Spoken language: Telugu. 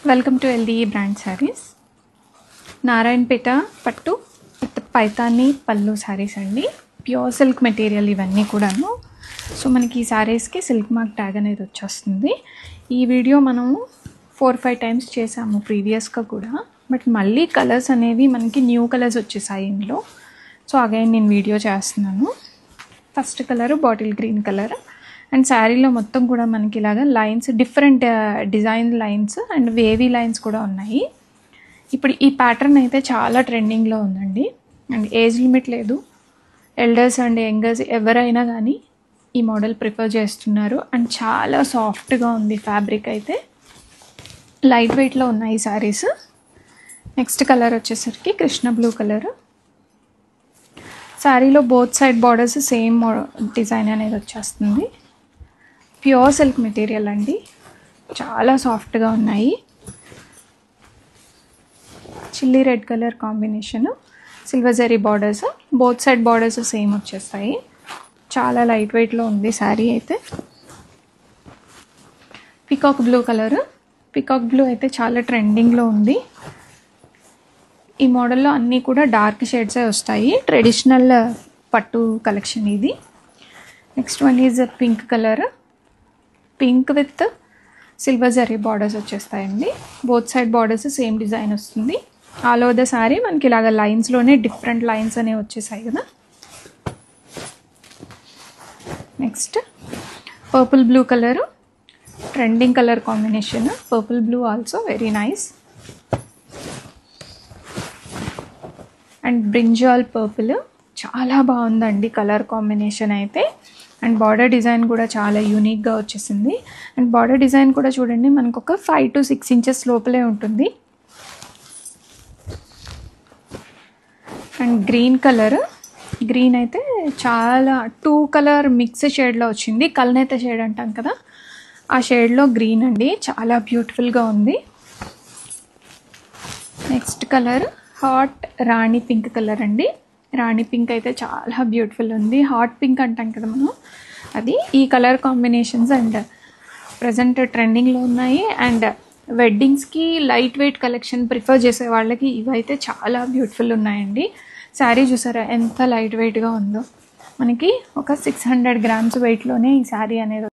Welcome to LDE brand saris. Narayanpet పట్టు విత్ పైతాని పళ్ళు శారీస్ అండి. ప్యూర్ సిల్క్ మెటీరియల్ ఇవన్నీ కూడాను. సో మనకి ఈ శారీస్కి సిల్క్ మార్క్ ట్యాగ్ అనేది వచ్చేస్తుంది. ఈ వీడియో మనము 4-5 టైమ్స్ చేసాము ప్రీవియస్గా కూడా, బట్ మళ్ళీ కలర్స్ అనేవి మనకి న్యూ కలర్స్ వచ్చేసాయి ఇందులో. సో అగైన్ నేను వీడియో చేస్తున్నాను. First colour bottle green colour and శారీలో మొత్తం కూడా మనకి ఇలాగా lines, different design lines and wavy lines కూడా ఉన్నాయి. ఇప్పుడు ఈ ప్యాటర్న్ అయితే చాలా ట్రెండింగ్లో ఉందండి. అండ్ ఏజ్ లిమిట్ లేదు, ఎల్డర్స్ అండ్ యంగర్స్ ఎవరైనా కానీ ఈ మోడల్ ప్రిఫర్ చేస్తున్నారు. అండ్ చాలా సాఫ్ట్గా ఉంది ఫ్యాబ్రిక్ అయితే, లైట్ వెయిట్లో ఉన్నాయి శారీస్. నెక్స్ట్ కలర్ వచ్చేసరికి కృష్ణ బ్లూ కలర్. శారీలో both side borders same design అనేది వచ్చేస్తుంది. ప్యూర్ సిల్క్ మెటీరియల్ అండి, చాలా సాఫ్ట్గా ఉన్నాయి. Chilli red colour combination, silver zari borders, both side borders same వచ్చేస్తాయి. చాలా లైట్ వెయిట్లో ఉంది శారీ అయితే. Peacock blue colour. Peacock blue అయితే చాలా ట్రెండింగ్లో ఉంది. ఈ మోడల్లో అన్నీ కూడా డార్క్ షేడ్సే వస్తాయి. ట్రెడిషనల్ పట్టు కలెక్షన్ ఇది. Next one is pink colour. Pink with silver zari borders వచ్చేస్తాయండి. Both side borders same design వస్తుంది. ఆల్ ఓవర్ ద శారీ మనకి ఇలాగ లైన్స్లోనే డిఫరెంట్ లైన్స్ అనేవి వచ్చేసాయి కదా. Next purple blue colour, trending colour combination. Purple blue also very nice. And brinjal purple చాలా బాగుందండి కలర్ కాంబినేషన్ అయితే. అండ్ బార్డర్ డిజైన్ కూడా చాలా యూనిక్గా వచ్చేసింది. అండ్ బార్డర్ డిజైన్ కూడా చూడండి, మనకు ఒక 5 to 6 ఇంచెస్ లోపలే ఉంటుంది. And green colour. గ్రీన్ అయితే చాలా 2 కలర్ మిక్స్ షేడ్లో వచ్చింది. కల్నేత షేడ్ అంటాం కదా, ఆ షేడ్లో గ్రీన్ అండి, చాలా బ్యూటిఫుల్గా ఉంది. నెక్స్ట్ కలర్ హాట్ రాణి పింక్ కలర్ అండి. రాణి పింక్ అయితే చాలా బ్యూటిఫుల్ ఉంది. హాట్ పింక్ అంటాం కదా మనం, అది. ఈ కలర్ కాంబినేషన్స్ అండ్ ప్రజెంట్ ట్రెండింగ్లో ఉన్నాయి. అండ్ వెడ్డింగ్స్కి లైట్ వెయిట్ కలెక్షన్ ప్రిఫర్ చేసే వాళ్ళకి ఇవైతే చాలా బ్యూటిఫుల్ ఉన్నాయండి. శారీ చూసారా ఎంత లైట్ వెయిట్గా ఉందో. మనకి ఒక 600 grams వెయిట్లోనే ఈ శారీ అనేది